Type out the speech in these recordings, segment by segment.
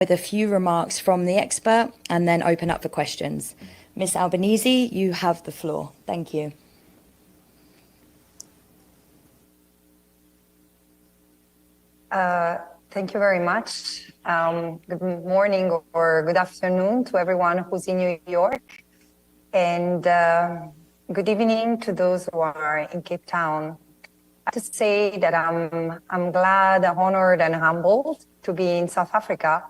with a few remarks from the expert and then open up for questions. Ms. Albanese, you have the floor. Thank you. Thank you very much. Good morning or good afternoon to everyone who's in New York, and good evening to those who are in Cape Town. I have to say that I'm glad, honored, and humbled to be in South Africa,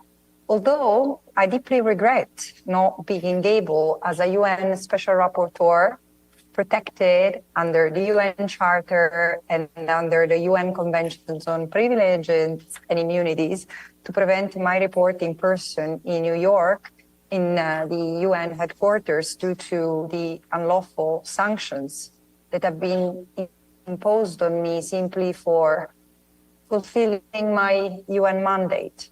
although I deeply regret not being able, as a UN Special Rapporteur, protected under the UN Charter and under the UN Conventions on Privileges and Immunities, to prevent my report in person in New York in the UN headquarters due to the unlawful sanctions that have been imposed on me simply for fulfilling my UN mandate.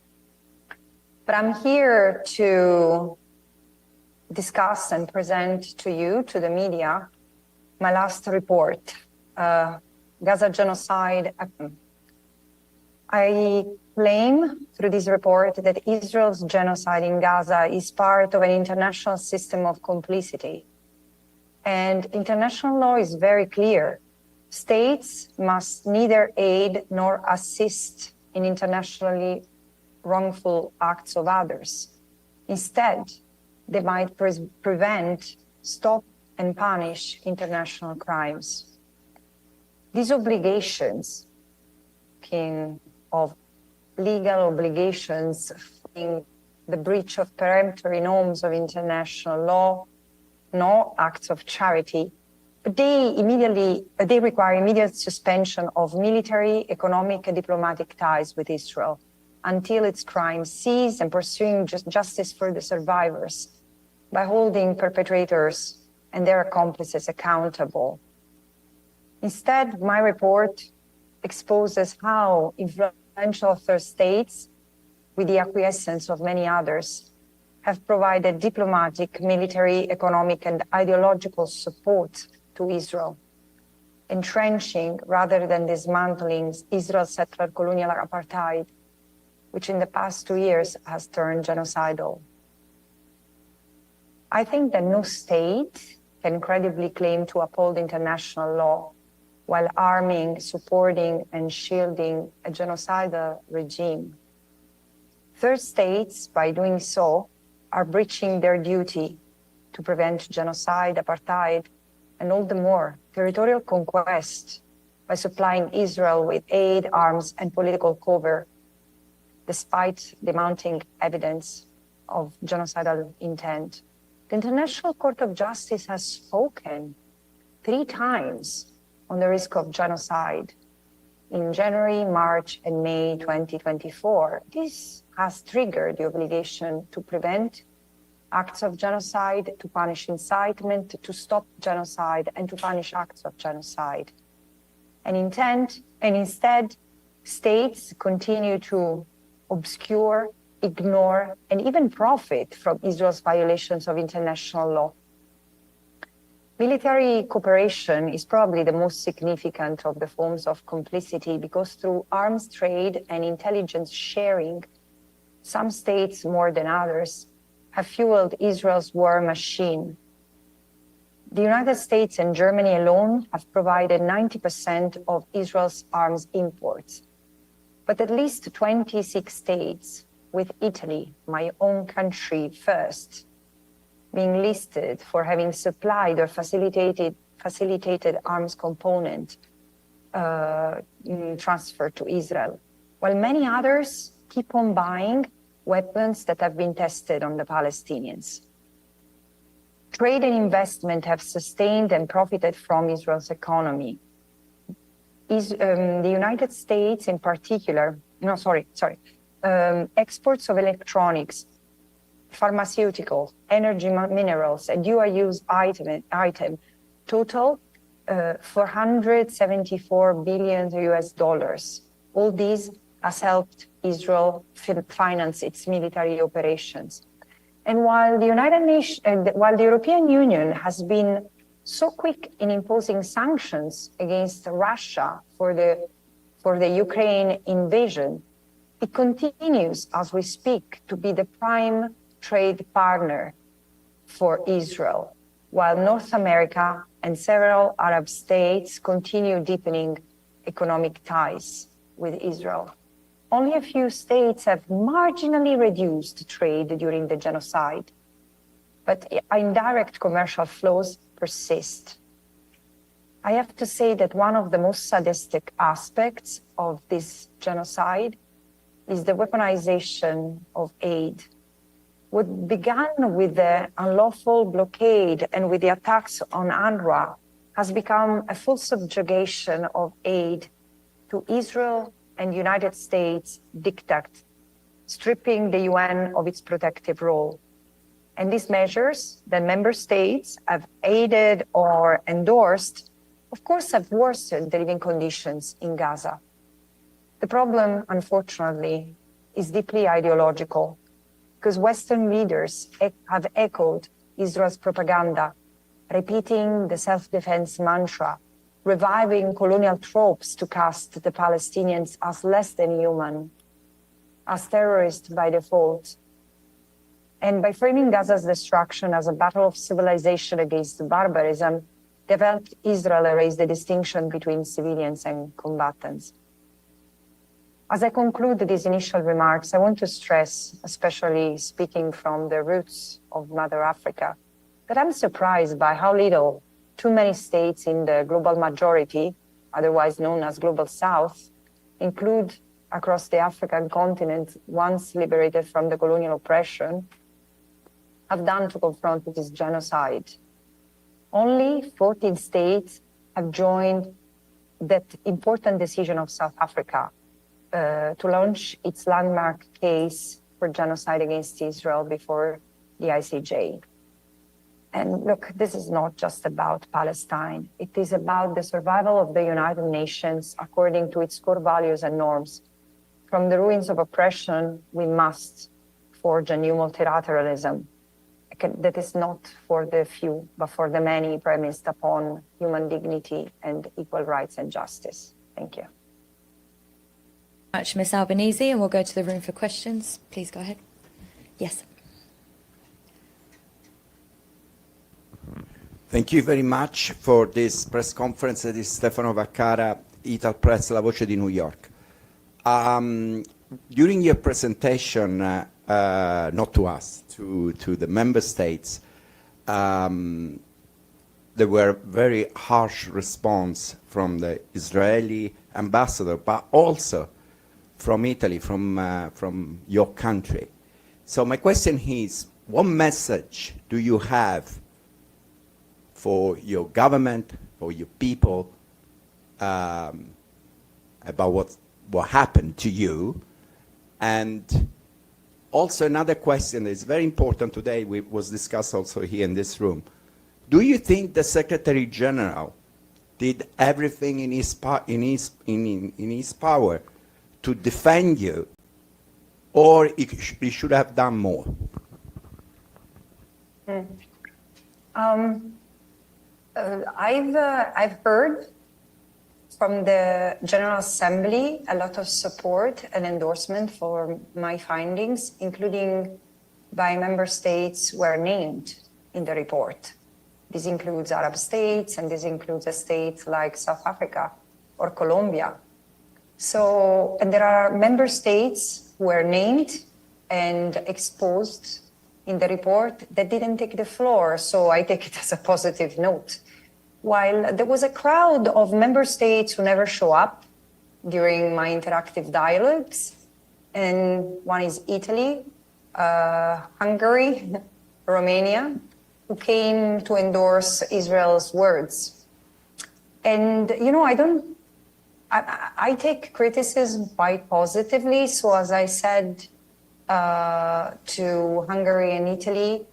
But I'm here to discuss and present to you, to the media, my last report, Gaza genocide. I claim through this report that Israel's genocide in Gaza is part of an international system of complicity. And international law is very clear. States must neither aid nor assist in internationally wrongful acts of others. Instead, they might prevent, stop, and punish international crimes. These obligations, of legal obligations, in the breach of peremptory norms of international law, no acts of charity, but they require immediate suspension of military, economic, and diplomatic ties with Israel until its crimes cease, and pursuing justice for the survivors by holding perpetrators and their accomplices accountable. Instead, my report exposes how influential third states, with the acquiescence of many others, have provided diplomatic, military, economic, and ideological support to Israel, entrenching rather than dismantling Israel's settler colonial apartheid, which in the past 2 years has turned genocidal. I think that no state can credibly claim to uphold international law while arming, supporting, and shielding a genocidal regime. Third states, by doing so, are breaching their duty to prevent genocide, apartheid, and all the more territorial conquest by supplying Israel with aid, arms, and political cover, despite the mounting evidence of genocidal intent. The International Court of Justice has spoken 3 times on the risk of genocide in January, March, and May 2024. This has triggered the obligation to prevent acts of genocide, to punish incitement, to stop genocide, and to punish acts of genocide. And instead, states continue to obscure, ignore, and even profit from Israel's violations of international law. Military cooperation is probably the most significant of the forms of complicity, because through arms trade and intelligence sharing, some states more than others have fueled Israel's war machine. The United States and Germany alone have provided 90% of Israel's arms imports, but at least 26 states, with Italy, my own country, first, being listed for having supplied or facilitated arms component transfer to Israel, while many others keep on buying weapons that have been tested on the Palestinians. Trade and investment have sustained and profited from Israel's economy. The United States in particular, exports of electronics, pharmaceuticals, energy minerals, and dual-use item total $474 billion US. All these has helped Israel finance its military operations. And while the European Union has been so quick in imposing sanctions against Russia for the Ukraine invasion, It continues, as we speak, to be the prime trade partner for Israel, while North America and several Arab states continue deepening economic ties with Israel. Only a few states have marginally reduced trade during the genocide, but indirect commercial flows persist. I have to say that one of the most sadistic aspects of this genocide is the weaponization of aid. What began with the unlawful blockade and with the attacks on UNRWA has become a full subjugation of aid to Israel and United States diktat, stripping the UN of its protective role. And these measures that member states have aided or endorsed, of course, have worsened the living conditions in Gaza. The problem, unfortunately, is deeply ideological, because Western leaders have echoed Israel's propaganda, repeating the self-defense mantra, reviving colonial tropes to cast the Palestinians as less than human, as terrorists by default. And by framing Gaza's destruction as a battle of civilization against barbarism, they've helped Israel erase the distinction between civilians and combatants. As I conclude these initial remarks, I want to stress, especially speaking from the roots of Mother Africa, that I'm surprised by how little too many states in the global majority, otherwise known as Global South, include across the African continent, once liberated from the colonial oppression, have done to confront this genocide. Only 14 states have joined that important decision of South Africa to launch its landmark case for genocide against Israel before the ICJ. And look, this is not just about Palestine. It is about the survival of the United Nations according to its core values and norms. From the ruins of oppression, we must forge a new multilateralism that is not for the few, but for the many, premised upon human dignity and equal rights and justice. Thank you. Much, Ms. Albanese, and we'll go to the room for questions. Please go ahead. Yes. Thank you very much for this press conference. This is Stefano Vaccara, Ital Press, La Voce di New York. During your presentation, not to us, to the member states, there were very harsh response from the Israeli ambassador, but also from Italy, from your country. So my question is, what message do you have for your government, for your people, about what happened to you? And also another question that is very important today, was discussed also here in this room. Do you think the Secretary General did everything in his power to defend you, or he should have done more? I've heard from the General Assembly a lot of support and endorsement for my findings, including by member states who were named in the report. This includes Arab states, and this includes a state like South Africa or Colombia. So, and there are member states who were named and exposed in the report that didn't take the floor, so I take it as a positive note. While there was a crowd of member states who never show up during my interactive dialogues, and one is Italy, Hungary, Romania, who came to endorse Israel's words. And, you know, I take criticism quite positively. So as I said to Hungary and Italy,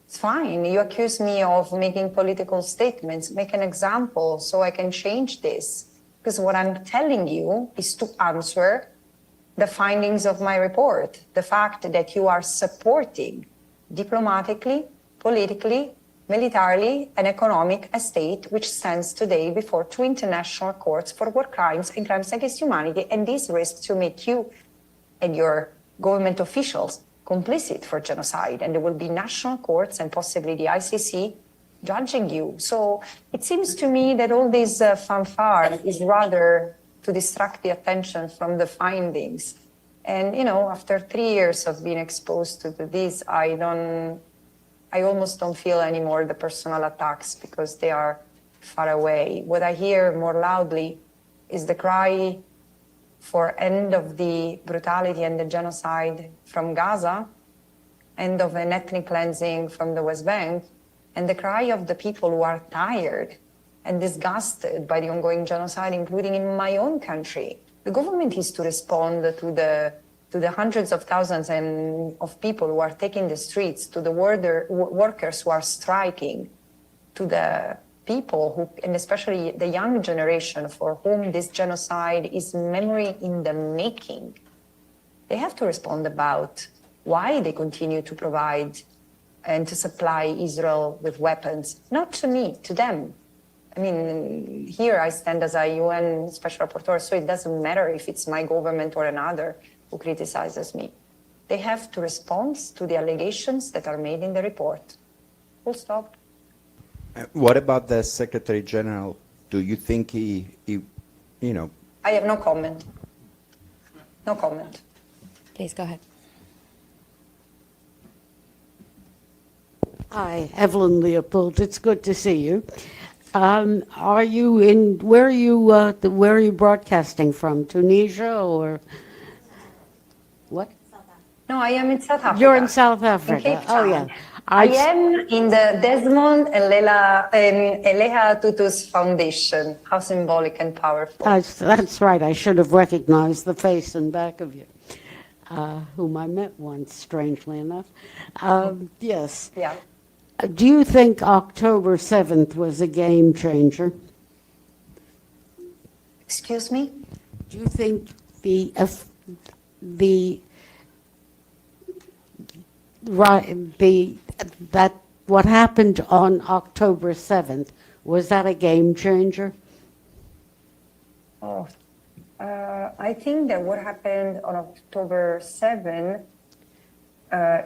it's fine. You accuse me of making political statements, make an example so I can change this. Because what I'm telling you is to answer the findings of my report, the fact that you are supporting diplomatically, politically, militarily, and economic a state which stands today before two international courts for war crimes and crimes against humanity, and this risks to make you and your government officials complicit for genocide, and there will be national courts and possibly the ICC judging you. So it seems to me that all this fanfare is rather to distract the attention from the findings. And, you know, after 3 years of being exposed to this, I almost don't feel anymore the personal attacks because they are far away. What I hear more loudly is the cry for end of the brutality and the genocide from Gaza, end of an ethnic cleansing from the West Bank, and the cry of the people who are tired and disgusted by the ongoing genocide, including in my own country. The government is to respond to the hundreds of thousands of people who are taking the streets, to the workers who are striking, to the people who, and especially the young generation for whom this genocide is memory in the making. They have to respond about why they continue to provide and to supply Israel with weapons, not to me, to them. I mean, here I stand as a UN Special Rapporteur, so it doesn't matter if it's my government or another who criticizes me. They have to respond to the allegations that are made in the report. Full stop. What about the Secretary General? Do you think he, you know? I have no comment. No comment. Please go ahead. Hi, Evelyn Leopold. It's good to see you. Are you in? Where are you broadcasting from? Tunisia or what? No, I am in South Africa. You're in South Africa. In Cape Oh Town. yeah. I am in the Desmond and Eleha Tutu's Foundation. How symbolic and powerful. That's right. I should have recognized the face and back of you, whom I met once, strangely enough. Yes. Yeah. Do you think October 7th was a game changer? Excuse me? Do you think that what happened on October 7th, was that a game changer? Oh, I think that what happened on October 7th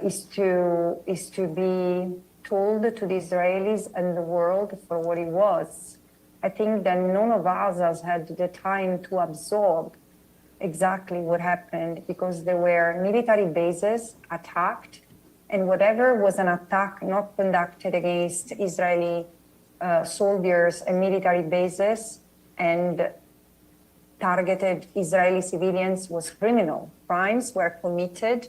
is to be told to the Israelis and the world for what it was. I think that none of us has had the time to absorb exactly what happened, because there were military bases attacked, and whatever was an attack not conducted against Israeli soldiers and military bases and targeted Israeli civilians was criminal. Crimes were committed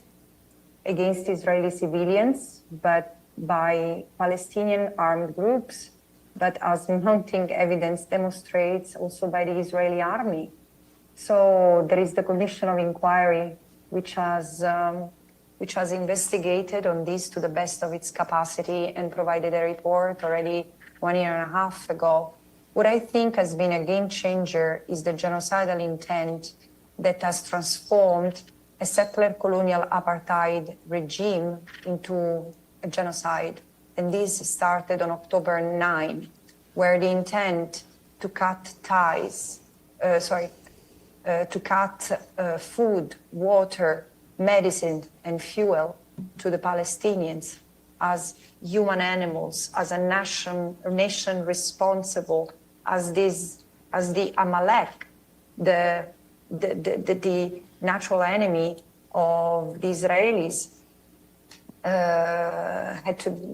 against Israeli civilians, but by Palestinian armed groups, but as mounting evidence demonstrates, also by the Israeli army. So there is the Commission of Inquiry, which has investigated on this to the best of its capacity and provided a report already 1.5 years ago. What I think has been a game changer is the genocidal intent that has transformed a settler colonial apartheid regime into a genocide. And this started on October 9, where the intent to cut ties, to cut food, water, medicine, and fuel to the Palestinians as human animals, as a nation responsible, as the Amalek, the natural enemy of the Israelis,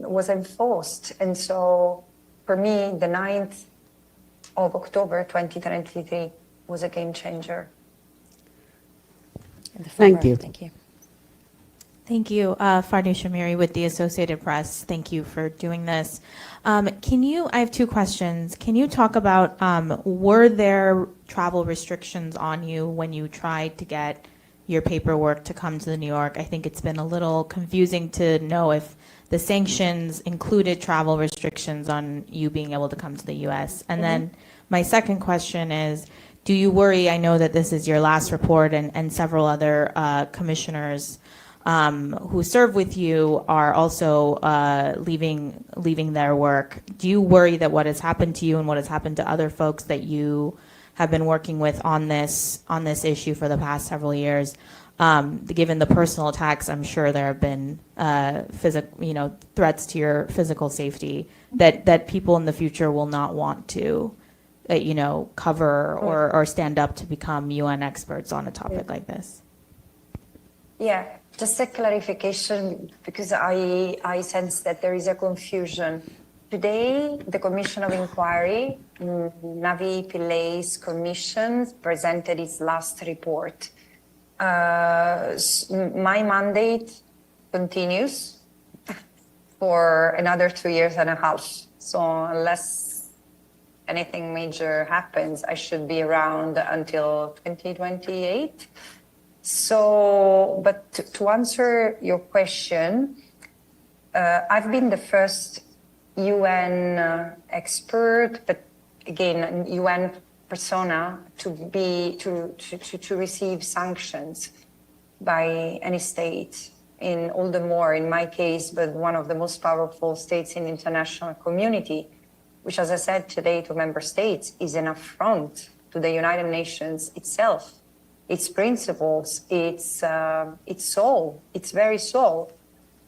was enforced. And so for me, the 9th of October 2023 was a game changer. Thank you. Thank you. Thank you, Farnoosh Shamiri with the Associated Press. Thank you for doing this. I have two questions. Can you talk about, were there travel restrictions on you when you tried to get your paperwork to come to New York? I think it's been a little confusing to know if the sanctions included travel restrictions on you being able to come to the U.S. And then my second question is, do you worry, I know that this is your last report and several other commissioners who serve with you are also leaving their work. Do you worry that what has happened to you and what has happened to other folks that you have been working with on this issue for the past several years Given the personal attacks, I'm sure there have been threats to your physical safety that people in the future will not want to, cover or stand up to become UN experts on a topic like this. Yeah, just a clarification, because I sense that there is a confusion. Today, the Commission of Inquiry, Navi Pillai's commission, presented its last report. My mandate continues for another 2.5 years. So unless anything major happens, I should be around until 2028. So, but to answer your question, I've been the first UN expert, but again, UN persona to receive sanctions by any state, in all the more in my case, but one of the most powerful states in the international community, which, as I said today to member states, is an affront to the United Nations itself, its principles, its soul, its very soul.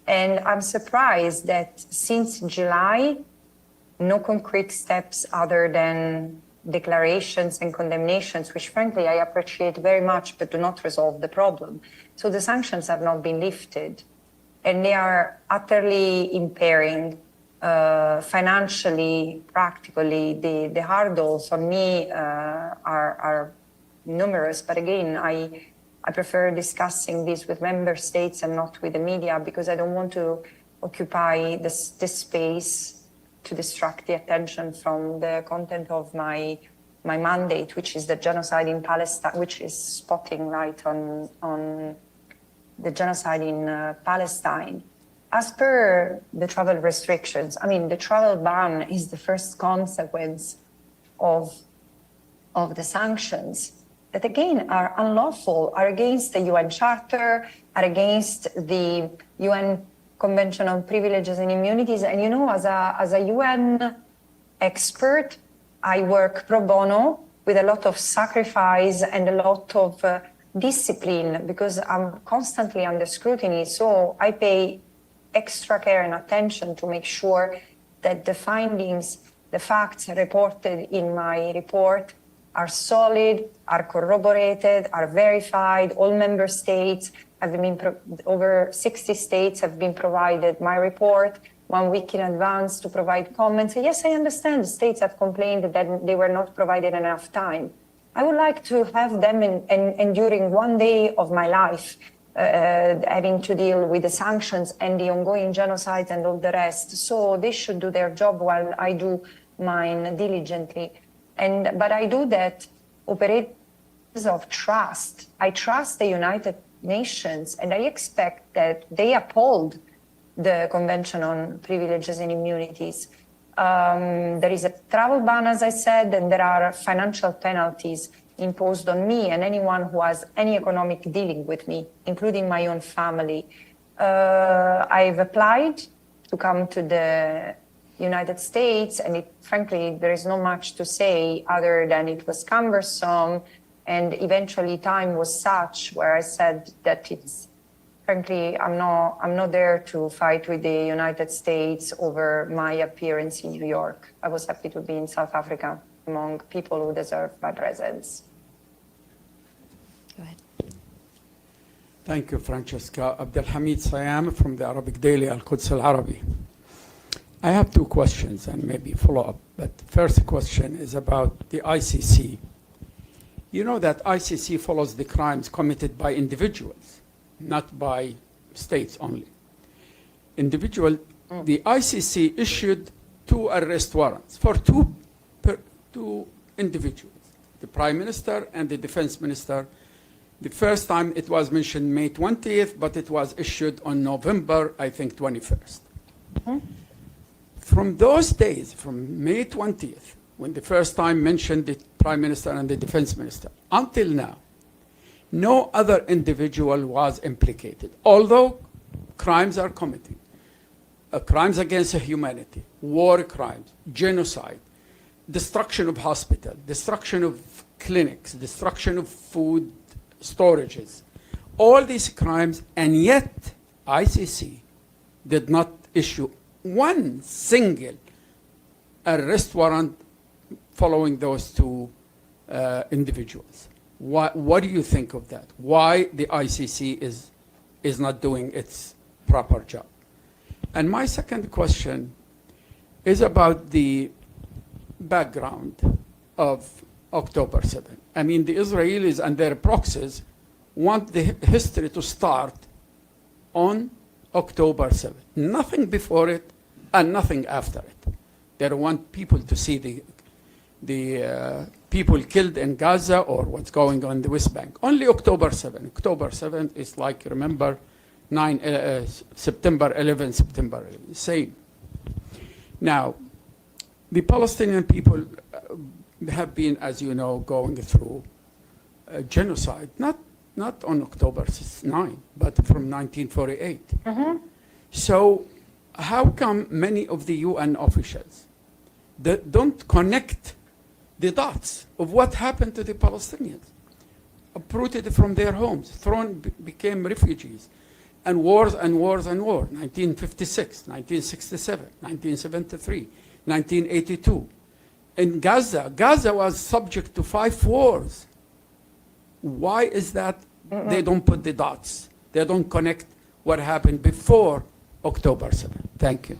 And I'm surprised that since July, no concrete steps other than declarations and condemnations, which frankly I appreciate very much, but do not resolve the problem. So the sanctions have not been lifted, and they are utterly impairing financially, practically. The hurdles on me are numerous, but again, I prefer discussing this with member states and not with the media, because I don't want to occupy this space to distract the attention from the content of my mandate, which is the genocide in Palestine, which is spotting light on the genocide in Palestine. As per the travel restrictions, I mean, the travel ban is the first consequence of the sanctions that again are unlawful, are against the UN Charter, are against the UN Convention on Privileges and Immunities. And you know, as a UN expert, I work pro bono with a lot of sacrifice and a lot of discipline, because I'm constantly under scrutiny. So I pay extra care and attention to make sure that the findings, the facts reported in my report are solid, are corroborated, are verified. All member states have been, over 60 states have been provided my report 1 week in advance to provide comments. Yes, I understand the states have complained that they were not provided enough time. I would like to have them enduring 1 day of my life, having to deal with the sanctions and the ongoing genocide and all the rest. So they should do their job while I do mine diligently. But I do that operations of trust. I trust the United Nations, and I expect that they uphold the Convention on Privileges and Immunities. There is a travel ban, as I said, and there are financial penalties imposed on me and anyone who has any economic dealing with me, including my own family. I've applied to come to the United States, and frankly, there is not much to say other than it was cumbersome, and eventually time was such where I said that it's, frankly, I'm not there to fight with the United States over my appearance in New York. I was happy to be in South Africa among people who deserve my presence. Go ahead. Thank you, Francesca. Abdelhamid Sayam from the Arabic Daily, Al-Quds Al-Arabi. I have 2 questions and maybe follow-up, but first question is about the ICC. You know that ICC follows the crimes committed by individuals, not by states only. The ICC issued 2 arrest warrants for two individuals, the Prime Minister and the Defense Minister. The first time it was mentioned May 20th, but it was issued on November, I think, 21st. From those days, from May 20th, when the first time mentioned the Prime Minister and the Defense Minister, until now, no other individual was implicated, although crimes are committed. Crimes against humanity, war crimes, genocide, destruction of hospitals, destruction of clinics, destruction of food storages. all these crimes, and yet ICC did not issue one single arrest warrant following those two individuals. What do you think of that? Why the ICC is not doing its proper job? And my second question is about the background of October 7. I mean, the Israelis and their proxies want the history to start on October 7. Nothing before it and nothing after it. They don't want people to see the people killed in Gaza or what's going on in the West Bank. Only October 7. October 7 is like, remember, September 11, September 11, same. Now, the Palestinian people have been, as you know, going through genocide, not on October 9, but from 1948. So how come many of the UN officials that don't connect the dots of what happened to the Palestinians? Uprooted from their homes, became refugees, and wars and wars and wars. 1956, 1967, 1973, 1982. In Gaza was subject to 5 wars. Why is that? They don't put the dots. They don't connect what happened before October 7. Thank you.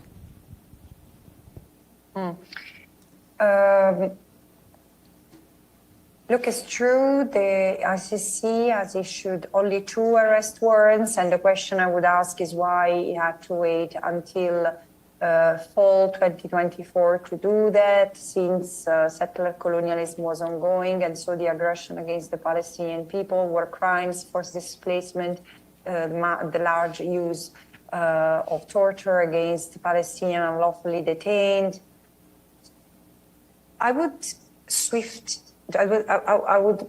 Look, it's true, the ICC has issued only 2 arrest warrants, and the question I would ask is why it had to wait until fall 2024 to do that, since settler colonialism was ongoing, and so the aggression against the Palestinian people were crimes, forced displacement, the large use of torture against Palestinian unlawfully detained. I would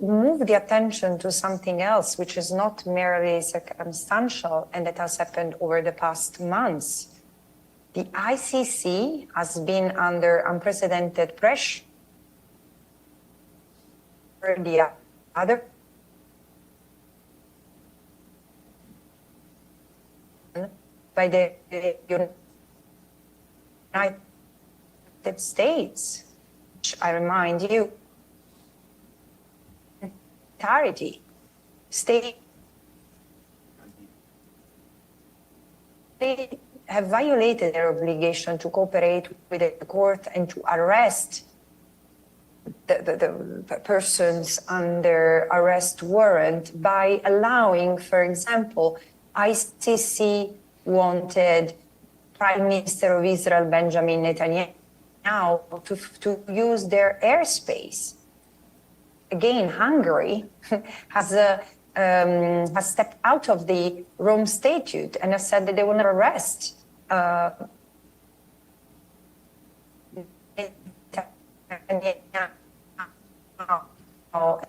move the attention to something else, which is not merely circumstantial and that has happened over the past months. The ICC has been under unprecedented pressure. The other by the United States, which I remind you, entirety, state have violated their obligation to cooperate with the court and to arrest the persons under arrest warrant by allowing, for example, ICC wanted Prime Minister of Israel, Benjamin Netanyahu, to use their airspace. Again, Hungary has stepped out of the Rome Statute and has said that they want to arrest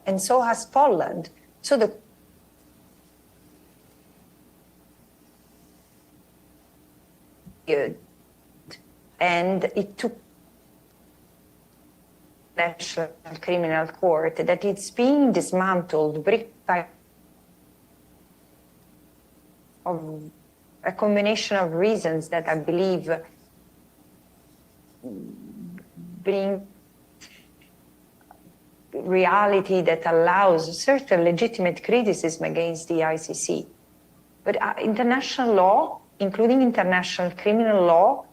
and so has Poland. So the and it took National Criminal Court that it's being dismantled brick by of a combination of reasons that I believe bring reality that allows certain legitimate criticism against the ICC. But international law, including international criminal law,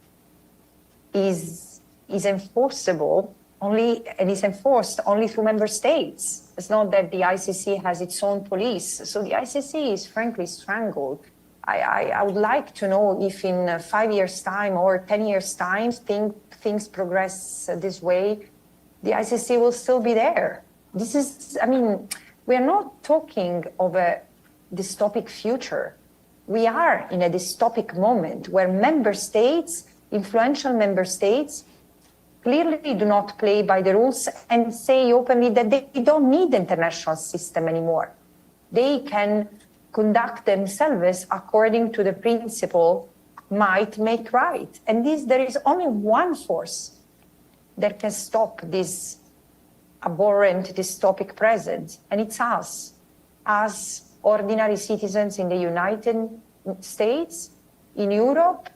is enforceable only, and is enforced only through member states. It's not that the ICC has its own police. So the ICC is frankly strangled. I would like to know if in 5 years' time or 10 years' time things progress this way, the ICC will still be there. This is, I mean, we are not talking of a dystopic future. We are in a dystopic moment where member states, influential member states, clearly do not play by the rules and say openly that they don't need the international system anymore. They can conduct themselves according to the principle might make right. And there is only one force that can stop this abhorrent dystopic presence, and it's us. As ordinary citizens in the United States, in Europe,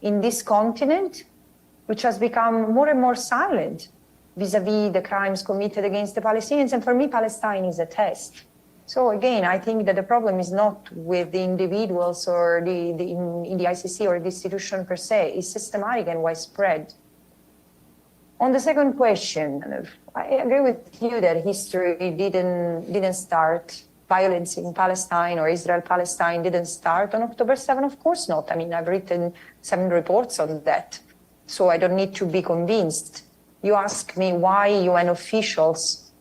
in this continent, which has become more and more silent vis-à-vis the crimes committed against the Palestinians. And for me, Palestine is a test. So again, I think that the problem is not with the individuals or in the ICC or the institution per se. It's systematic and widespread. On the second question, I agree with you that history didn't start, violence in Palestine or Israel-Palestine didn't start on October 7. Of course not. I mean, I've written 7 reports on that, so I don't need to be convinced. You ask me why UN officials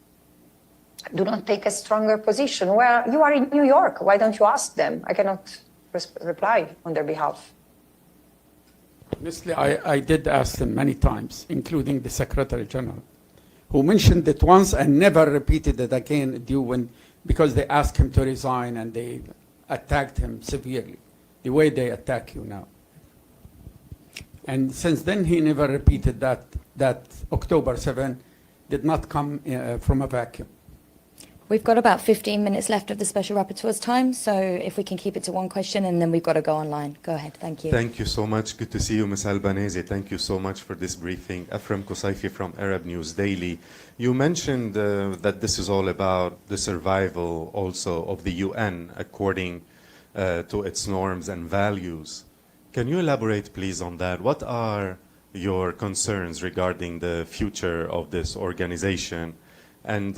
do not take a stronger position. Well, you are in New York. Why don't you ask them? I cannot reply on their behalf. Honestly, I did ask them many times, including the Secretary General, who mentioned it once and never repeated it again because they asked him to resign and they attacked him severely, the way they attack you now. And since then, he never repeated that October 7 did not come from a vacuum. We've got about 15 minutes left of the Special Rapporteur's time, so if we can keep it to one question and then we've got to go online. Go ahead, thank you. Thank you so much. Good to see you, Ms. Albanese. Thank you so much for this briefing. Afram Kusaifi from Arab News Daily. You mentioned that this is all about the survival also of the UN according to its norms and values. Can you elaborate, please, on that? What are your concerns regarding the future of this organization? And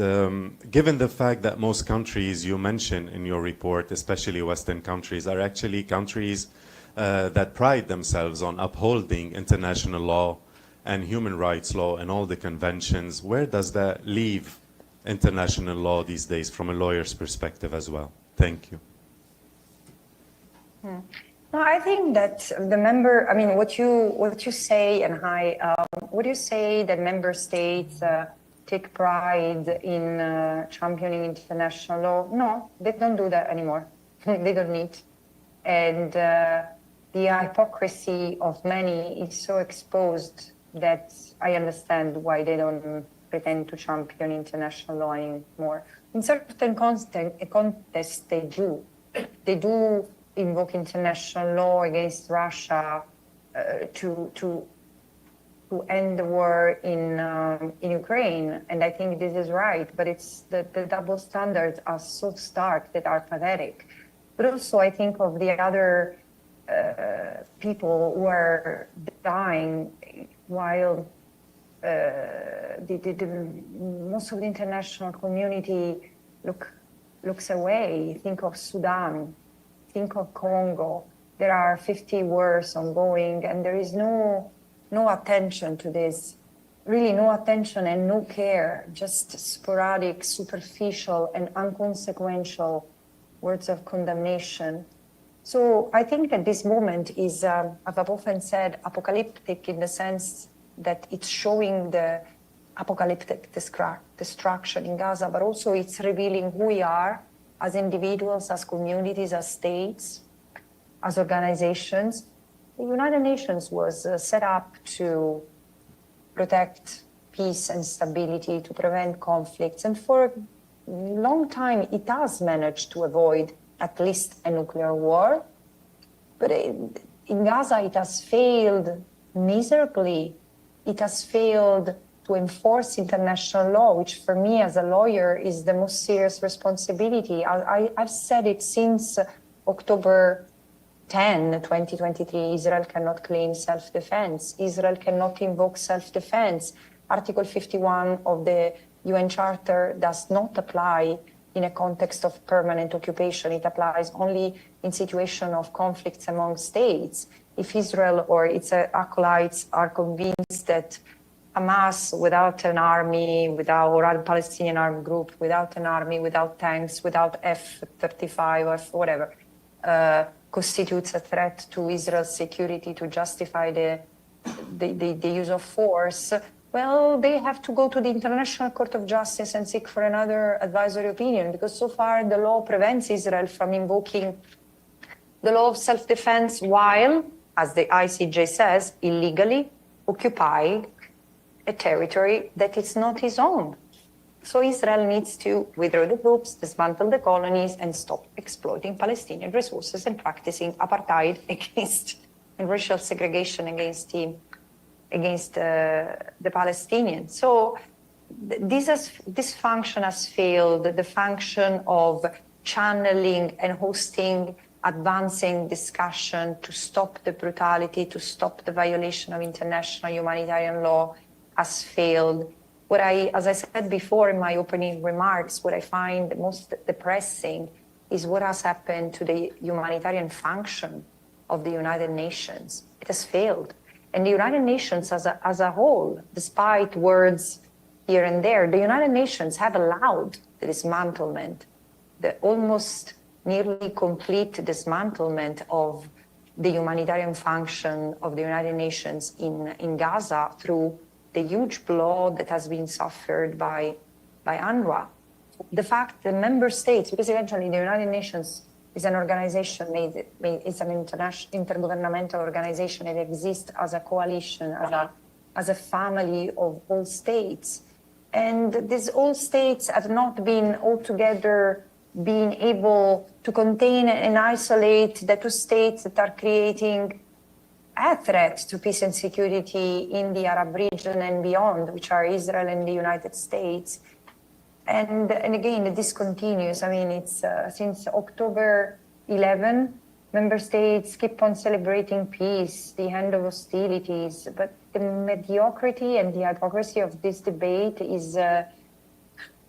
given the fact that most countries you mentioned in your report, especially Western countries, are actually countries that pride themselves on upholding international law and human rights law and all the conventions, where does that leave international law these days from a lawyer's perspective as well? Thank you. No, I think that what you say, and what you say that member states take pride in championing international law. No, they don't do that anymore. They don't need. And the hypocrisy of many is so exposed that I understand why they don't pretend to champion international law anymore. In certain contexts, they do. They do invoke international law against Russia to end the war in Ukraine, and I think this is right, but it's the double standards are so stark that are pathetic. But also I think of the other people who are dying while most of the international community looks away. Think of Sudan, think of Congo. There are 50 wars ongoing, and there is no attention to this, really no attention and no care, just sporadic, superficial and inconsequential words of condemnation. So I think that this moment is, as I've often said, apocalyptic in the sense that it's showing the apocalyptic destruction in Gaza, but also it's revealing who we are as individuals, as communities, as states, as organizations. The United Nations was set up to protect peace and stability, to prevent conflicts. And for a long time, it has managed to avoid at least a nuclear war. But in Gaza, it has failed miserably. It has failed to enforce international law, which for me as a lawyer is the most serious responsibility. I've said it since October 10, 2023, Israel cannot claim self-defense. Israel cannot invoke self-defense. Article 51 of the UN Charter does not apply in a context of permanent occupation. It applies only in situation of conflicts among states. If Israel or its acolytes are convinced that Hamas, without an army, or a Palestinian armed group, without an army, without tanks, without F-35 or whatever, constitutes a threat to Israel's security to justify the use of force, well, they have to go to the International Court of Justice and seek for another advisory opinion, because so far the law prevents Israel from invoking the law of self-defense while, as the ICJ says, illegally occupying a territory that is not his own. So Israel needs to withdraw the troops, dismantle the colonies, and stop exploiting Palestinian resources and practicing apartheid against and racial segregation against the Palestinians. So this function has failed. The function of channeling and hosting advancing discussion to stop the brutality, to stop the violation of international humanitarian law has failed. As I said before in my opening remarks, what I find most depressing is what has happened to the humanitarian function of the United Nations. It has failed. And the United Nations as a whole, despite words here and there, the United Nations have allowed the dismantlement, the almost nearly complete dismantlement of the humanitarian function of the United Nations in Gaza through the huge blow that has been suffered by UNRWA. The fact that member states, because eventually the United Nations is an organization, it's an intergovernmental organization. It exists as a coalition, as a family of all states. And these all states have not been altogether being able to contain and isolate the two states that are creating a threat to peace and security in the Arab region and beyond, which are Israel and the United States. And again, this continues. I mean, it's since October 11, member states keep on celebrating peace, the end of hostilities, but the mediocrity and the hypocrisy of this debate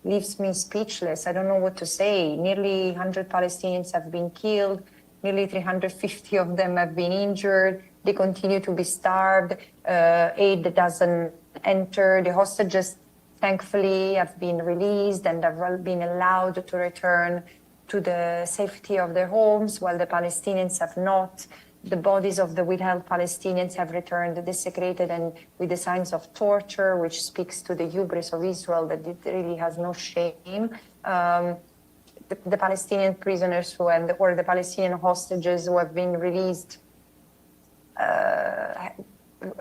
leaves me speechless. I don't know what to say. Nearly 100 Palestinians have been killed. Nearly 350 of them have been injured. They continue to be starved. Aid doesn't enter. The hostages, thankfully, have been released and have been allowed to return to the safety of their homes, while the Palestinians have not. The bodies of the withheld Palestinians have returned desecrated and with the signs of torture, which speaks to the hubris of Israel, that it really has no shame. The Palestinian prisoners or the Palestinian hostages who have been released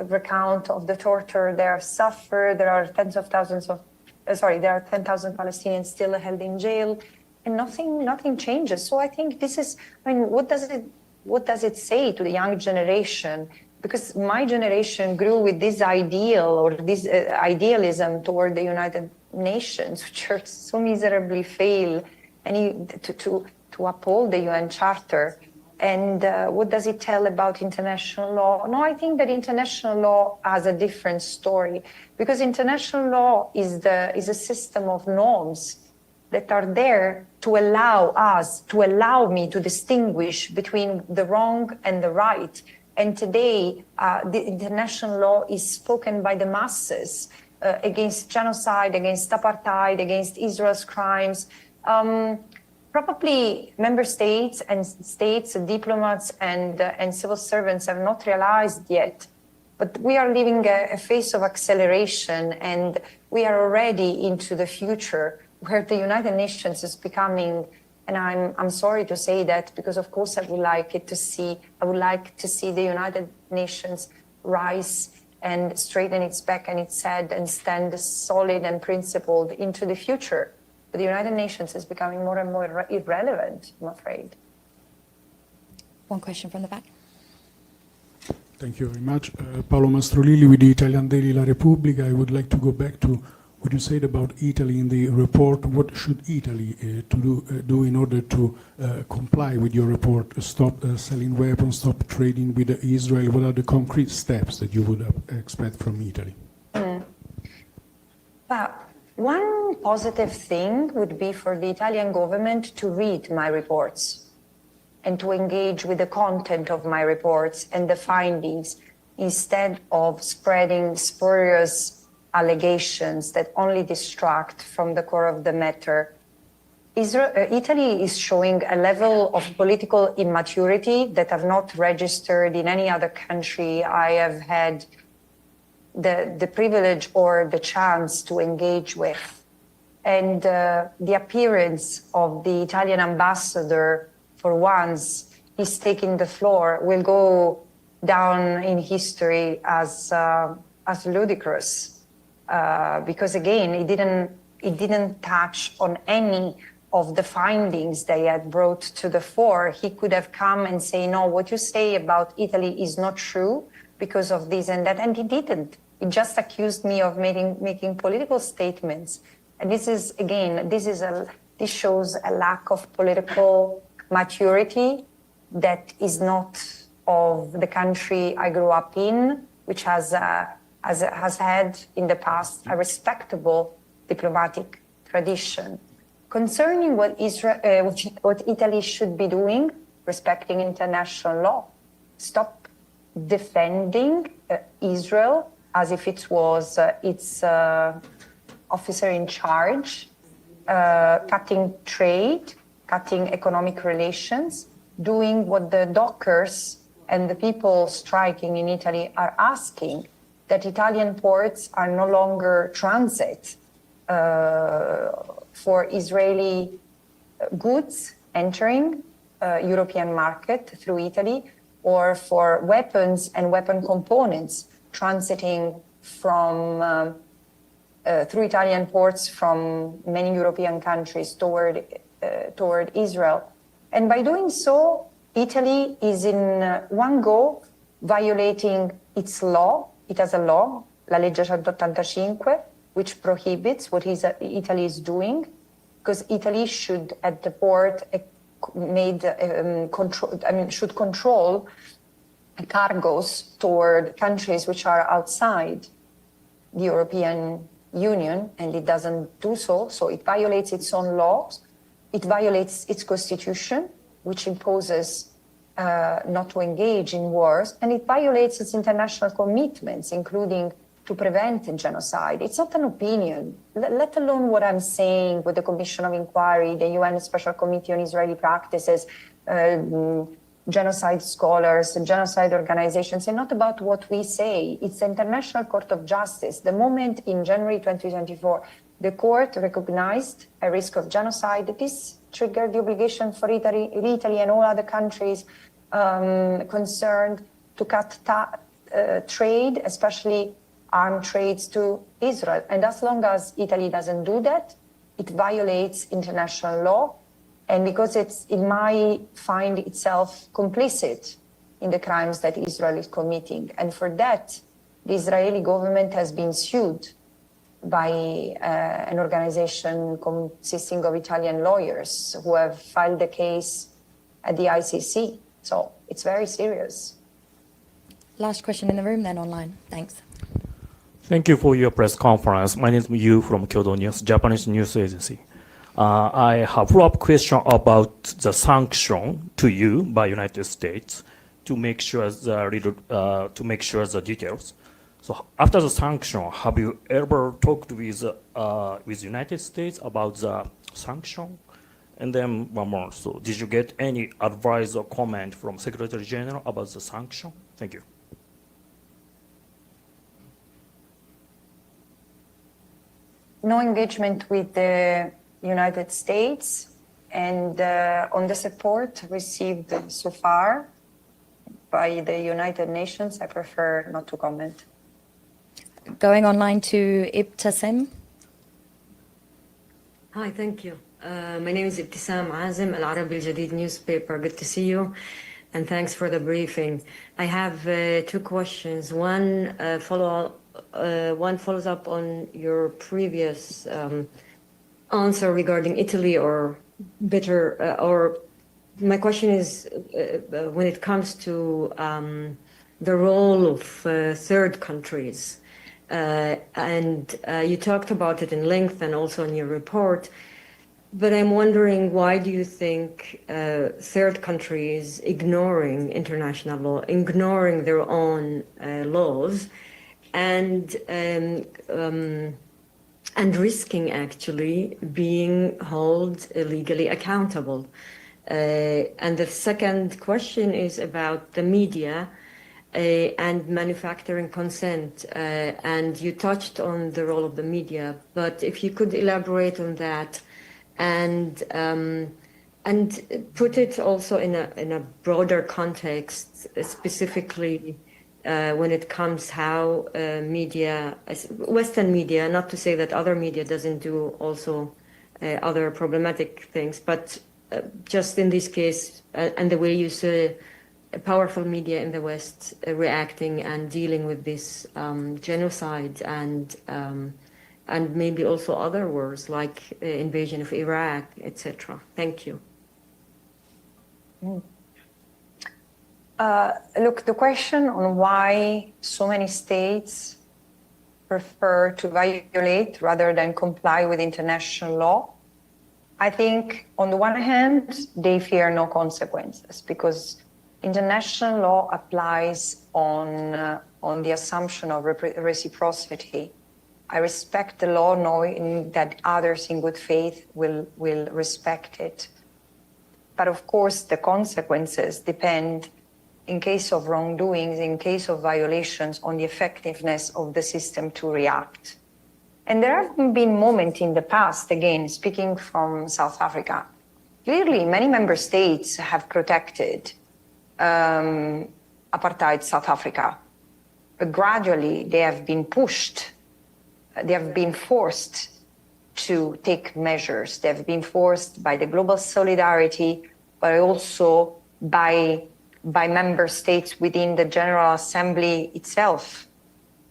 recount of the torture they have suffered. There are 10,000 Palestinians still held in jail, and nothing changes. So I think this is, what does it say to the young generation? Because my generation grew with this ideal or this idealism toward the United Nations, which are so miserably fail to uphold the UN Charter. And what does it tell about international law? No, I think that international law has a different story, because international law is a system of norms that are there to allow me to distinguish between the wrong and the right. And today, the international law is spoken by the masses against genocide, against apartheid, against Israel's crimes. Probably member states and diplomats and civil servants have not realized yet, but we are living a phase of acceleration, and we are already into the future where the United Nations is becoming, and I'm sorry to say that, because of course I would like to see the United Nations rise and straighten its back and its head and stand solid and principled into the future. But the United Nations is becoming more and more irrelevant, I'm afraid. One question from the back. Thank you very much. Paolo Mastrolilli with the Italian daily La Repubblica. I would like to go back to what you said about Italy in the report. What should Italy do in order to comply with your report? Stop selling weapons, stop trading with Israel. What are the concrete steps that you would expect from Italy? Well, one positive thing would be for the Italian government to read my reports and to engage with the content of my reports and the findings, instead of spreading spurious allegations that only distract from the core of the matter. Italy is showing a level of political immaturity that I've not registered in any other country I have had the privilege or the chance to engage with. And the appearance of the Italian ambassador, for once he's taking the floor, will go down in history as ludicrous. Because again, he didn't it didn't touch on any of the findings they had brought to the fore. He could have come and say, no, what you say about Italy is not true because of this and that, and he didn't. He just accused me of making political statements. And this is, again, this shows a lack of political maturity that is not of the country I grew up in, which has had in the past a respectable diplomatic tradition. Concerning what Italy should be doing, respecting international law, stop defending Israel as if it was its officer in charge, cutting trade, cutting economic relations, doing what the dockers and the people striking in Italy are asking, that Italian ports are no longer transit for Israeli goods entering European market through Italy, or for weapons and weapon components transiting from through Italian ports from many European countries toward Israel. And by doing so, Italy is in one go violating its law. It has a law, La Legge 185, which prohibits what Italy is doing, because Italy should, at the port, should control cargoes toward countries which are outside the European Union, and it doesn't do so. So it violates its own laws. It violates its constitution, which imposes not to engage in wars, and it violates its international commitments, including to prevent genocide. It's not an opinion, let alone what I'm saying with the Commission of Inquiry, the UN Special Committee on Israeli Practices, genocide scholars, genocide organizations, and not about what we say. It's the International Court of Justice. The moment in January 2024, the court recognized a risk of genocide, this triggered the obligation for Italy and all other countries concerned to cut trade, especially armed trades to Israel. And as long as Italy doesn't do that, it violates international law. And because it might find itself complicit in the crimes that Israel is committing. And for that, the Israeli government has been sued by an organization consisting of Italian lawyers who have filed a case at the ICC. So it's very serious. Last question in the room, then online. Thanks. Thank you for your press conference. My name is Yu from Kyodo News, Japanese news agency. I have a follow-up question about the sanction to you by United States to make sure the details. So after the sanction, have you ever talked with United States about the sanction? And then one more. So did you get any advice or comment from Secretary General about the sanction? Thank you. No engagement with the United States, and on the support received so far by the United Nations, I prefer not to comment. Going online to Ibtasem. Hi, thank you. My name is Ibtisam Azim, Al Arabi Al Jadid newspaper. Good to see you, and thanks for the briefing. I have two questions. One follows up on your previous answer regarding Italy, or my question is when it comes to the role of third countries. And you talked about it in length and also in your report, but I'm wondering, why do you think third countries ignoring international law, ignoring their own laws, and risking actually being held legally accountable? And the second question is about the media and manufacturing consent. And you touched on the role of the media, but if you could elaborate on that and put it also in a broader context, specifically when it comes how media, Western media, not to say that other media doesn't do also other problematic things, but just in this case, and the way you see powerful media in the West reacting and dealing with this genocide and maybe also other wars like invasion of Iraq, etc. Thank you. Look, the question on why so many states prefer to violate rather than comply with international law, I think on the one hand, they fear no consequences because international law applies on the assumption of reciprocity. I respect the law knowing that others in good faith will respect it. But of course, the consequences depend in case of wrongdoings, in case of violations, on the effectiveness of the system to react. And there have been moments in the past, again, speaking from South Africa, clearly many member states have protected apartheid South Africa, but gradually they have been pushed, they have been forced to take measures. They have been forced by the global solidarity, but also by member states within the General Assembly itself.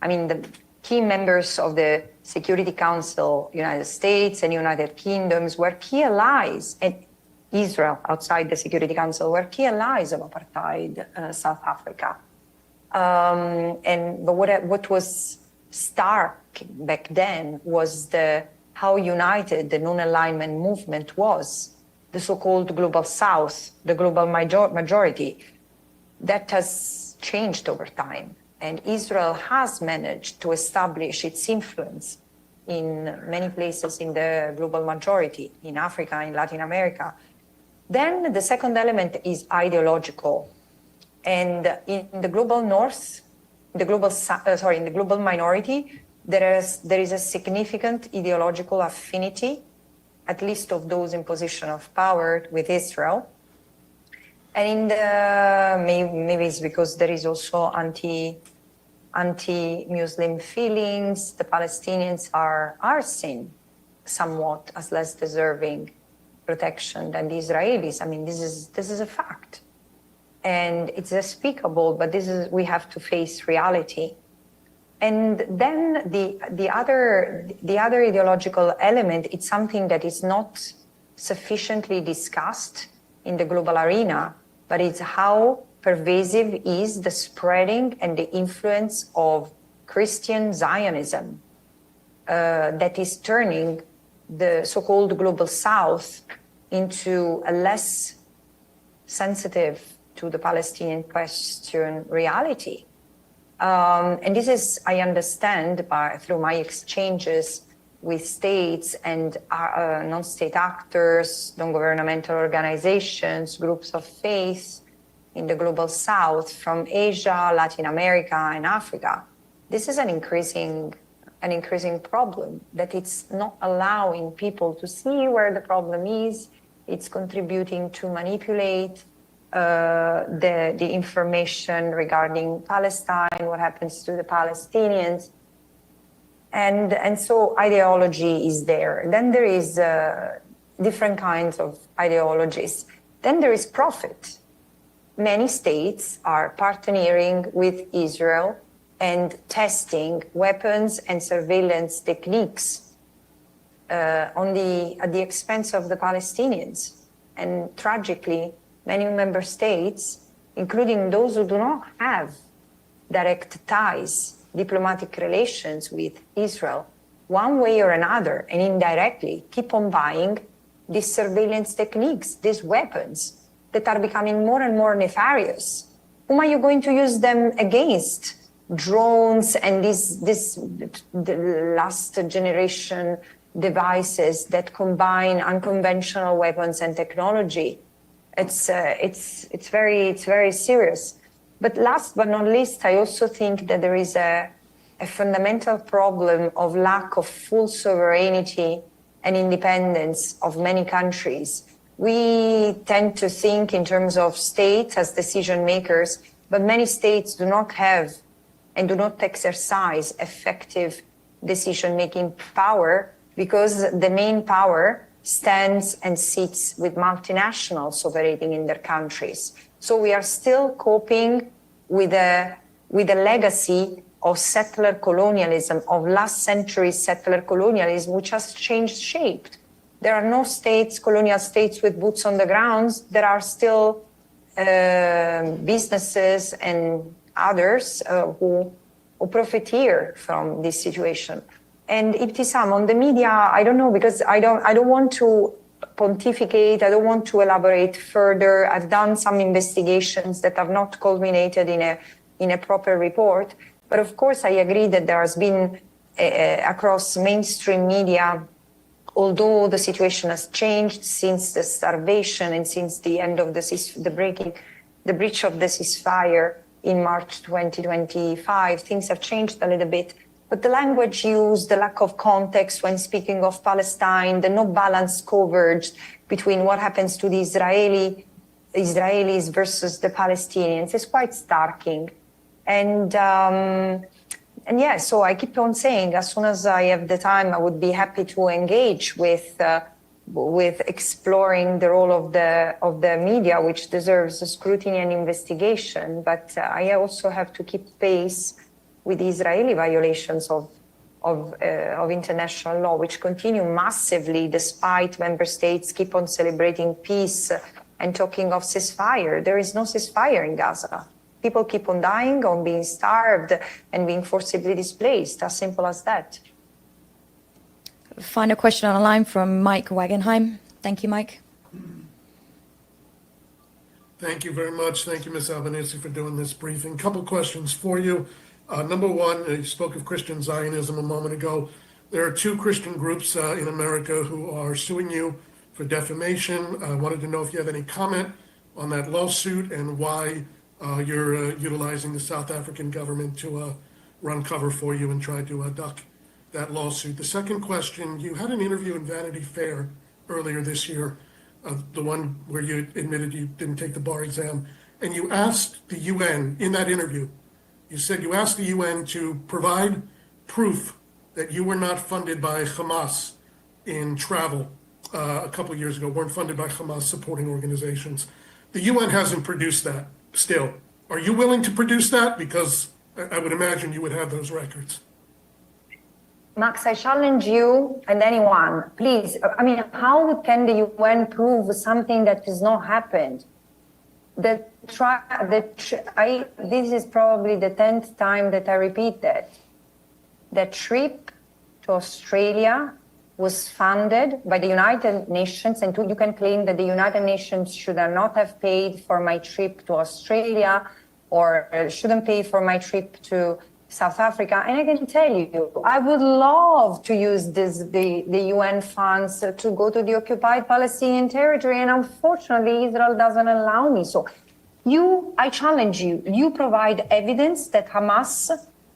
I mean, the key members of the Security Council, United States and United Kingdoms, were key allies, and Israel outside the Security Council were key allies of apartheid South Africa. But what was stark back then was how united the non-alignment movement was, the so-called global South, the global majority. That has changed over time, and Israel has managed to establish its influence in many places in the global majority, in Africa, in Latin America. Then the second element is ideological, and in the global North, in the global minority, there is a significant ideological affinity, at least of those in position of power, with Israel. And maybe it's because there is also anti-Muslim feelings. The Palestinians are seen somewhat as less deserving protection than the Israelis. I mean, this is a fact, and it's unspeakable. But we have to face reality. And then the other ideological element, it's something that is not sufficiently discussed in the global arena, but it's how pervasive is the spreading and the influence of Christian Zionism that is turning the so-called global South into a less sensitive to the Palestinian question reality. And this is, I understand, through my exchanges with states and non-state actors, non-governmental organizations, groups of faith in the global South from Asia, Latin America, and Africa. This is an increasing problem, that it's not allowing people to see where the problem is. It's contributing to manipulate the information regarding Palestine, what happens to the Palestinians. And so ideology is there. Then there is different kinds of ideologies. Then there is profit. Many states are partnering with Israel and testing weapons and surveillance techniques at the expense of the Palestinians. And tragically, many member states, including those who do not have direct ties, diplomatic relations with Israel, one way or another, and indirectly, keep on buying these surveillance techniques, these weapons that are becoming more and more nefarious. Whom are you going to use them against? Drones and the last generation devices that combine unconventional weapons and technology. It's very serious. But last but not least, I also think that there is a fundamental problem of lack of full sovereignty and independence of many countries. We tend to think in terms of states as decision makers, but many states do not have and do not exercise effective decision-making power because the main power stands and sits with multinationals operating in their countries. So we are still coping with a legacy of settler colonialism, of last century settler colonialism, which has changed shape. There are no states, colonial states with boots on the ground. There are still businesses and others who profiteer from this situation. And Ibtisam, on the media, I don't know, because I don't want to pontificate, I don't want to elaborate further. I've done some investigations that have not culminated in a proper report. But of course, I agree that there has been across mainstream media, although the situation has changed since the starvation and since the end of the breach of the ceasefire in March 2025, things have changed a little bit. But the language used, the lack of context when speaking of Palestine, the no balance coverage between what happens to the Israelis versus the Palestinians is quite starking. And yeah, so I keep on saying, as soon as I have the time, I would be happy to engage with exploring the role of the media, which deserves scrutiny and investigation. But I also have to keep pace with the Israeli violations of international law, which continue massively despite member states keep on celebrating peace and talking of ceasefire. There is no ceasefire in Gaza. People keep on dying, on being starved and being forcibly displaced, as simple as that. Final question on the line from Mike Wagenheim. Thank you, Mike. Thank you very much. Thank you, Ms. Albanese, for doing this briefing. Couple questions for you. Number one, you spoke of Christian Zionism a moment ago. There are two Christian groups in America who are suing you for defamation. I wanted to know if you have any comment on that lawsuit and why you're utilizing the South African government to run cover for you and try to duck that lawsuit. The second question, you had an interview in Vanity Fair earlier this year, the one where you admitted you didn't take the bar exam, and you asked the UN in that interview, you said you asked the UN to provide proof that you were not funded by Hamas in travel a couple of years ago, weren't funded by Hamas supporting organizations. The UN hasn't produced that still. Are you willing to produce that? Because I would imagine you would have those records. Max, I challenge you and anyone, please. I mean, how can the UN prove something that has not happened? This is probably the 10th time that I repeat that. The trip to Australia was funded by the United Nations, and you can claim that the United Nations should not have paid for my trip to Australia or shouldn't pay for my trip to South Africa. And I can tell you, I would love to use the UN funds to go to the occupied Palestinian territory, and unfortunately Israel doesn't allow me. So I challenge you, you provide evidence that Hamas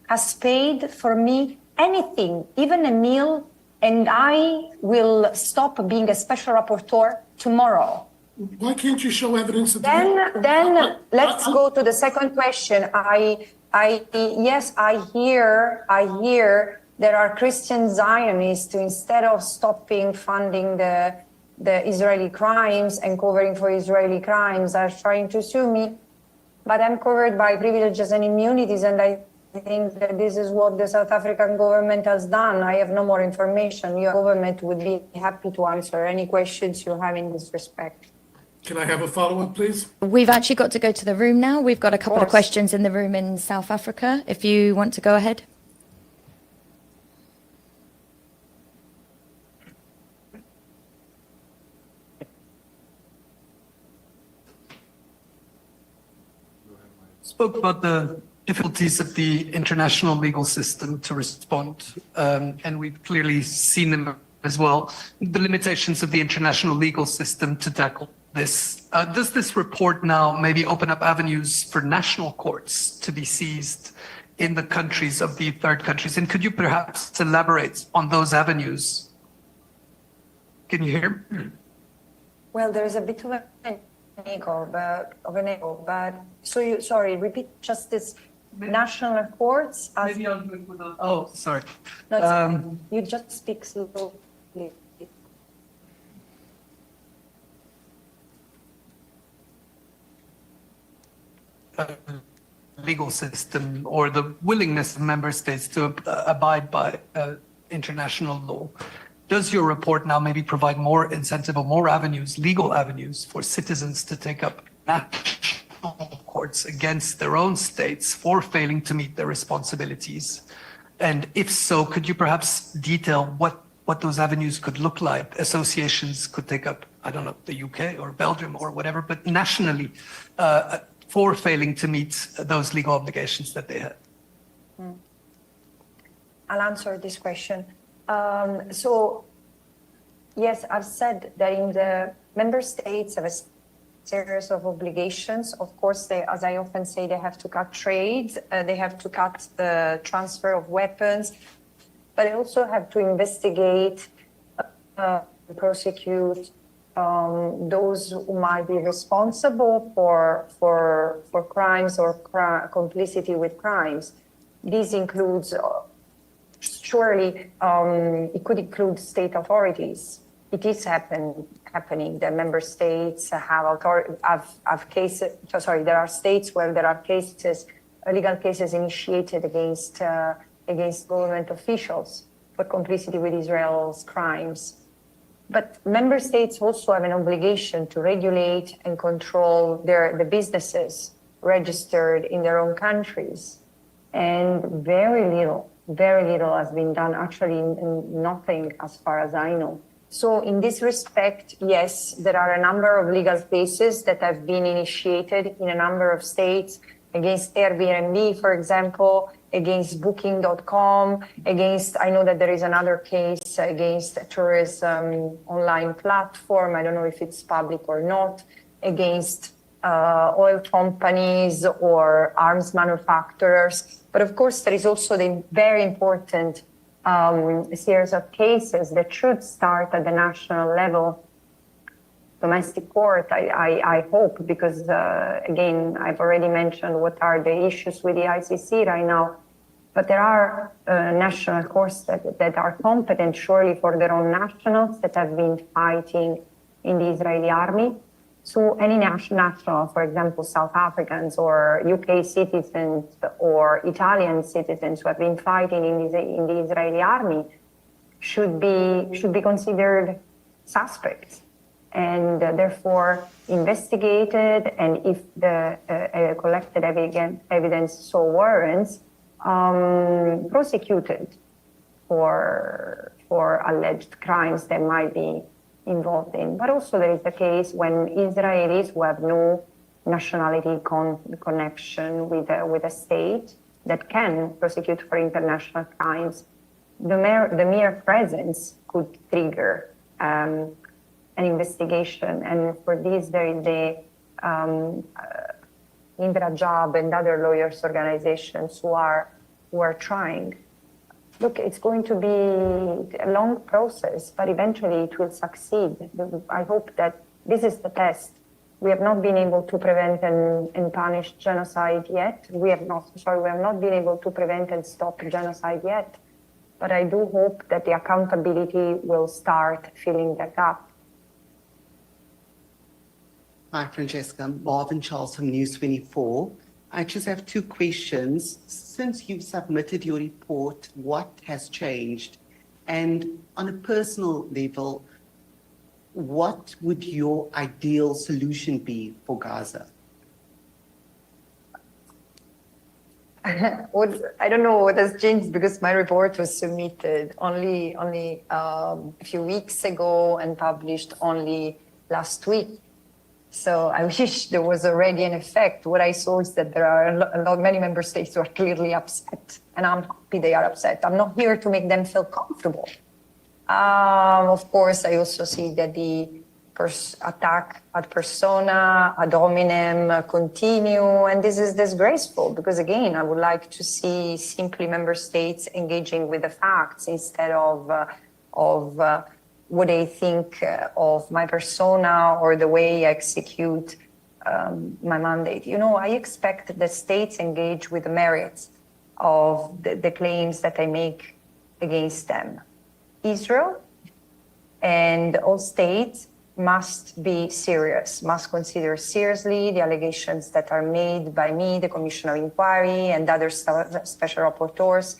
has paid for me anything, even a meal, and I will stop being a special rapporteur tomorrow. Why can't you show evidence that Then let's go to the second question. Yes, I hear there are Christian Zionists who, instead of stopping funding the Israeli crimes and covering for Israeli crimes, are trying to sue me. But I'm covered by privileges and immunities, and I think that this is what the South African government has done. I have no more information. Your government would be happy to answer any questions you have in this respect. Can I have a follow-up, please? We've actually got to go to the room now. We've got a couple of questions in the room in South Africa, if you want to go ahead. Spoke about the difficulties of the international legal system to respond, and we've clearly seen them as well, the limitations of the international legal system to tackle this. Does this report now maybe open up avenues for national courts to be seized in the countries of the third countries? And could you perhaps elaborate on those avenues? Can you hear? Well, there's a bit of but so you, sorry, repeat just this. National courts. Maybe I'll do it with a, oh, sorry. No, it's fine. You just speak slowly. Legal system or the willingness of member states to abide by international law. Does your report now maybe provide more incentive or more avenues, legal avenues, for citizens to take up national courts against their own states for failing to meet their responsibilities? And if so, could you perhaps detail what those avenues could look like? Associations could take up, I don't know, the UK or Belgium or whatever, but nationally, for failing to meet those legal obligations that they had? I'll answer this question. So, yes, I've said that in the member states have a series of obligations. Of course, they, as I often say, they have to cut trade, they have to cut the transfer of weapons, but they also have to investigate, prosecute those who might be responsible for crimes or complicity with crimes. This includes, surely, it could include state authorities. It is happening. The member states have cases. Sorry, there are states where there are cases, legal cases initiated against government officials for complicity with Israel's crimes. But member states also have an obligation to regulate and control the businesses registered in their own countries. And very little has been done, actually nothing as far as I know. So in this respect, yes, there are a number of legal cases that have been initiated in a number of states against Airbnb, for example, against Booking.com, against, I know that there is another case against a tourism online platform, I don't know if it's public or not, against oil companies or arms manufacturers. But of course, there is also the very important series of cases that should start at the national level. Domestic court, I hope, because again, I've already mentioned what are the issues with the ICC right now, but there are national courts that are competent surely for their own nationals that have been fighting in the Israeli army. So any national, for example, South Africans or UK citizens or Italian citizens who have been fighting in the Israeli army should be considered suspects and therefore investigated, and if the collected evidence so warrants, prosecuted for alleged crimes they might be involved in. But also there is the case when Israelis who have no nationality connection with a state that can prosecute for international crimes, the mere presence could trigger an investigation, and for this there is the Indra Job and other lawyers organizations who are trying. Look, it's going to be a long process, but eventually it will succeed. I hope that this is the test. We have not been able to prevent and punish genocide yet. We have not been able to prevent and stop genocide yet. But I do hope that the accountability will start filling that gap. Hi, Francesca. I'm Marvin Charles from News 24. I just have two questions. Since you've submitted your report, what has changed? And on a personal level, what would your ideal solution be for Gaza? I don't know what has changed because my report was submitted only a few weeks ago and published only last week. So I wish there was already an effect. What I saw is that there are many member states who are clearly upset, and I'm happy they are upset. I'm not here to make them feel comfortable. Of course, I also see that the attack ad persona, ad hominem continue, and this is disgraceful because, again, I would like to see simply member states engaging with the facts instead of what they think of my persona or the way I execute my mandate. You know, I expect the states engage with the merits of the claims that I make against them. Israel and all states must be serious, must consider seriously the allegations that are made by me, the Commission of Inquiry, and other special rapporteurs,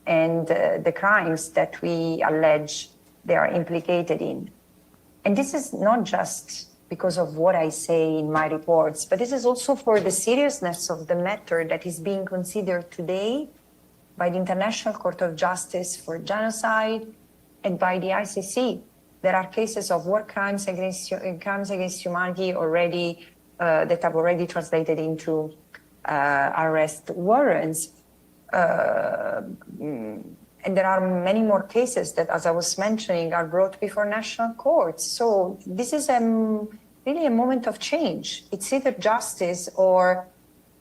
and the crimes that we allege they are implicated in. And this is not just because of what I say in my reports, but this is also for the seriousness of the matter that is being considered today by the International Court of Justice for Genocide and by the ICC. There are cases of war crimes against humanity already that have already translated into arrest warrants. And there are many more cases that, as I was mentioning, are brought before national courts. So this is really a moment of change. It's either justice or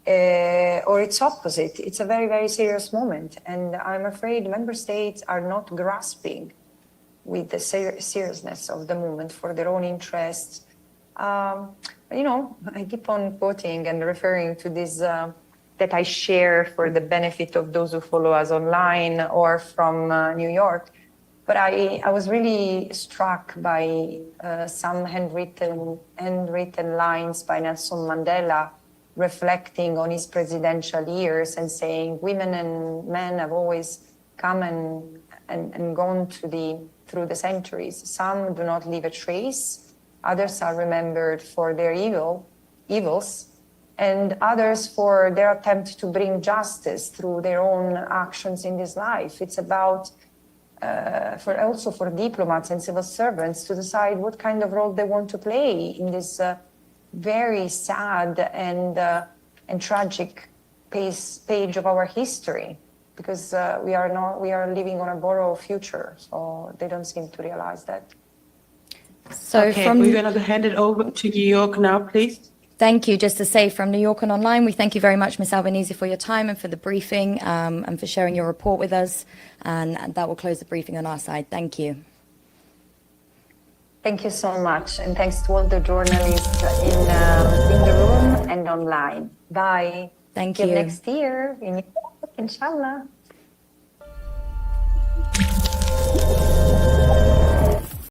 its opposite. It's a very, very serious moment. And I'm afraid member states are not grasping with the seriousness of the moment for their own interests. You know, I keep on quoting and referring to this that I share for the benefit of those who follow us online or from New York. But I was really struck by some handwritten lines by Nelson Mandela reflecting on his presidential years and saying women and men have always come and gone through the centuries. Some do not leave a trace, others are remembered for their evils, and others for their attempt to bring justice through their own actions in this life. It's about, also for diplomats and civil servants to decide what kind of role they want to play in this very sad and tragic page of our history, because we are living on a borrowed future, so they don't seem to realize that. So Okay, we're going to hand it over to New York now, please. Thank you. Just to say from New York and online, we thank you very much, Ms. Albanese, for your time and for the briefing and for sharing your report with us. And that will close the briefing on our side. Thank you. Thank you so much. And thanks to all the journalists in the room and online. Bye. Thank Till you. next year in New York, inshallah.